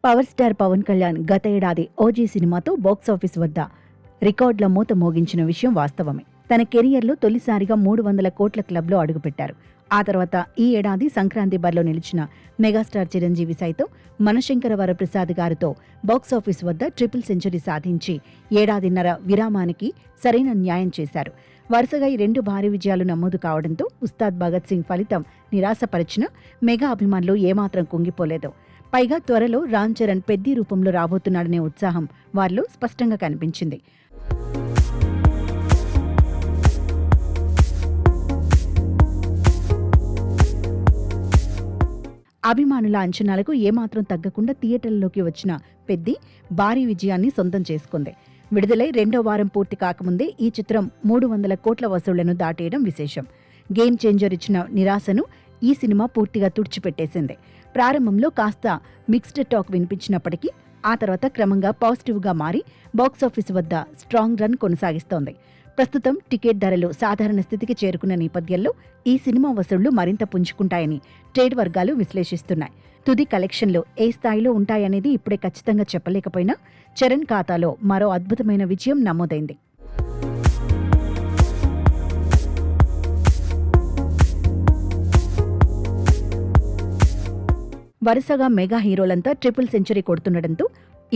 Power star Pawan Kalyan గత ఏడాది OG సినిమాతో బాక్సాఫీస్ వద్ద రికార్డుల మూత మోగించిన విషయం వాస్తవమే. తన కెరియర్లో తొలిసారిగా 300 కోట్ల క్లబ్లో అడుగుపెట్టారు. ఆ తర్వాత ఈ ఏడాది సంక్రాంతి బరిలో నిలిచిన మెగాస్టార్ చిరంజీవి సైతం మనశంకర వరప్రసాద్ గారితో బాక్సాఫీస్ వద్ద ట్రిపుల్ సెంచరీ సాధించి ఏడాదిన్నర విరామానికి సరైన న్యాయం చేశారు. వరుసగా ఈ 2 భారీ విజయాలు నమోదు కావడంతో ఉస్తాద్ భగత్ సింగ్ ఫలితం నిరాశపరిచిన మెగా అభిమానులు ఏమాత్రం కుంగిపోలేదు. పైగా త్వరలో రామ్ చరణ్ పెద్ది రూపంలో రాబోతున్నాడనే ఉత్సాహం వారిలో స్పష్టంగా కనిపించింది. అభిమానుల అంచనాలకు ఏమాత్రం తగ్గకుండా థియేటర్లలోకి వచ్చిన పెద్ది భారీ విజయాన్ని సొంతం చేసుకుంది. విడుదలై 2వ వారం పూర్తి కాకముందే ఈ చిత్రం 300 కోట్ల వసూళ్లను దాటేయడం విశేషం. గేమ్ చేంజర్ ఇచ్చిన నిరాశను ఈ సినిమా పూర్తిగా తుడిచిపెట్టేసింది. ప్రారంభంలో కాస్త మిక్స్డ్ టాక్ వినిపించినప్పటికీ ఆ తర్వాత క్రమంగా పాజిటివ్గా మారి బాక్సాఫీస్ వద్ద స్ట్రాంగ్ రన్ కొనసాగిస్తోంది. ప్రస్తుతం టికెట్ ధరలు సాధారణ స్థితికి చేరుకున్న నేపథ్యంలో ఈ సినిమా వసూళ్లు మరింత పుంజుకుంటాయని ట్రేడ్ వర్గాలు విశ్లేషిస్తున్నాయి. తుది కలెక్షన్లు ఏ స్థాయిలో ఉంటాయనేది ఇప్పుడే ఖచ్చితంగా చెప్పలేకపోయినా చరణ్ ఖాతాలో మరో అద్భుతమైన విజయం నమోదైంది. వరుసగా మెగా హీరోలంతా ట్రిపుల్ సెంచరీ కొడుతుండటంతో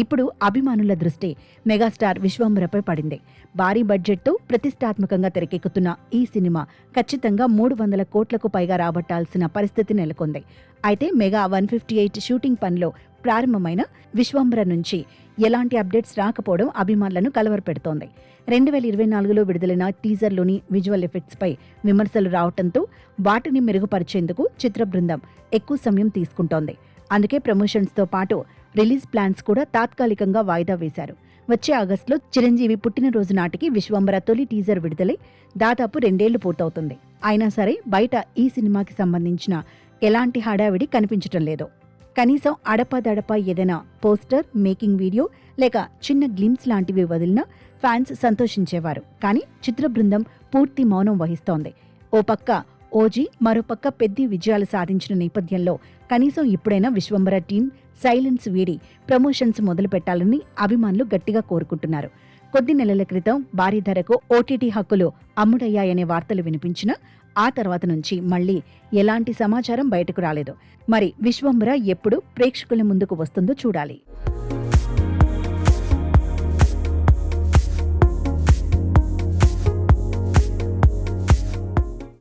ఇప్పుడు అభిమానుల దృష్టి మెగాస్టార్ విశ్వంబరపై పడింది. భారీ బడ్జెట్తో ప్రతిష్టాత్మకంగా తెరకెక్కుతున్న ఈ సినిమా ఖచ్చితంగా 300 కోట్లకు పైగా రాబట్టాల్సిన పరిస్థితి నెలకొంది. అయితే మెగా 158 షూటింగ్ పనిలో ప్రారంభమైన విశ్వంబర నుంచి ఎలాంటి అప్డేట్స్ రాకపోవడం అభిమానులను కలవరపెడుతోంది. 2024లో విడుదలైన టీజర్లోని విజువల్ ఎఫెక్ట్స్పై విమర్శలు రావడంతో వాటిని మెరుగుపరిచేందుకు చిత్ర బృందం ఎక్కువ సమయం తీసుకుంటోంది. అందుకే ప్రమోషన్స్తో పాటు రిలీజ్ ప్లాన్స్ కూడా తాత్కాలికంగా వాయిదా వేశారు. వచ్చే ఆగస్టులో చిరంజీవి పుట్టినరోజు నాటికి విశ్వంబర తొలి టీజర్ విడుదలై దాదాపు 2 ఏళ్లు పూర్తవుతుంది. అయినా సరే బయట ఈ సినిమాకి సంబంధించిన ఎలాంటి హడావిడి కనిపించటం లేదు. కనీసం అడపాదడపా ఏదైనా పోస్టర్, మేకింగ్ వీడియో లేక చిన్న గ్లిమ్స్ లాంటివి వదిలినా ఫ్యాన్స్ సంతోషించేవారు. కానీ చిత్ర బృందం పూర్తి మౌనం వహిస్తోంది. ఓ పక్క ఓజీ, మరోపక్క పెద్ది విజయాలు సాధించిన నేపథ్యంలో కనీసం ఇప్పుడైనా విశ్వంబర టీం సైలెన్స్ వీడి ప్రమోషన్స్ మొదలు పెట్టాలని అభిమానులు గట్టిగా కోరుకుంటున్నారు. కొద్ది నెలల క్రితం భారీ ధరకు ఓటీటీ హక్కులు అమ్ముడయ్యాయనే వార్తలు వినిపించినా ఆ తర్వాత నుంచి మళ్లీ ఎలాంటి సమాచారం బయటకు రాలేదు. మరి విశ్వంబర ఎప్పుడు ప్రేక్షకుల ముందుకు వస్తుందో చూడాలి.